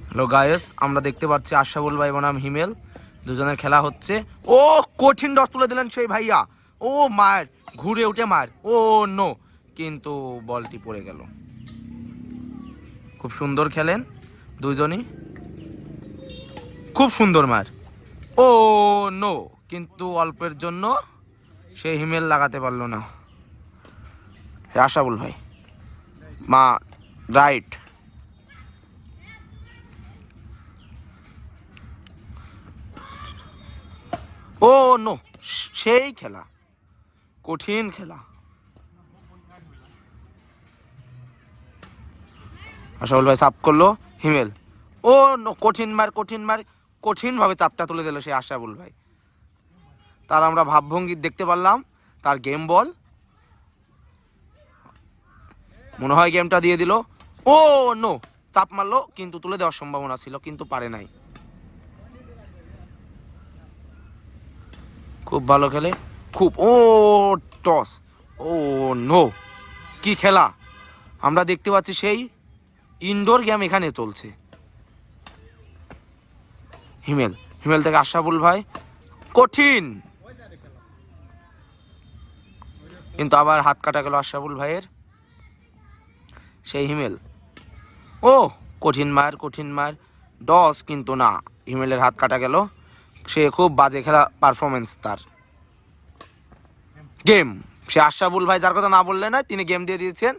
Hello guys, আমরা দেখতে পাচ্ছি আশরাফুল ভাই বনাম হিমেল, দুজনের খেলা হচ্ছে। ও কঠিন ডস তুলে দিলেন সেই ভাইয়া। ও মার, ঘুরে উঠে মার। ও নো, কিন্তু বলটি পড়ে গেল। খুব সুন্দর খেলেন দুইজনই, খুব সুন্দর মার। ও নো, কিন্তু অল্পের জন্য সেই হিমেল লাগাতে পারলো না। আশরাফুল ভাই মা রাইট। ও নো, সেই খেলা, কঠিন খেলা। আশরাফুল ভাই চাপ করলো, হিমেল ও নো, কঠিন মার, কঠিন মার, কঠিনভাবে চাপটা তুলে দিল সেই আশরাফুল ভাই। তার আমরা ভাবভঙ্গি দেখতে পারলাম, তার গেম বল মনে হয় গেমটা দিয়ে দিল। ও নো, চাপ মারলো কিন্তু তুলে দেওয়ার সম্ভাবনা ছিল, কিন্তু পারে নাই। খুব ভালো খেলে, খুব। ও টস, ও নো, কি খেলা আমরা দেখতে পাচ্ছি। সেই ইনডোর গেম এখানে চলছে। হিমেল, হিমেল থেকে আশরাফুল ভাই, কঠিন, কিন্তু আবার হাত কাটা গেল আশরাফুল ভাইয়ের। সেই হিমেল, ও কঠিন মার, কঠিন মার, ডস, কিন্তু না, হিমেলের হাত কাটা গেল। সে খুব বাজে খেলা পারফরমেন্স তার। গেম, সে আশরাফুল ভাই যার কথা না বললে না, তিনি গেম দিয়ে দিয়েছেন।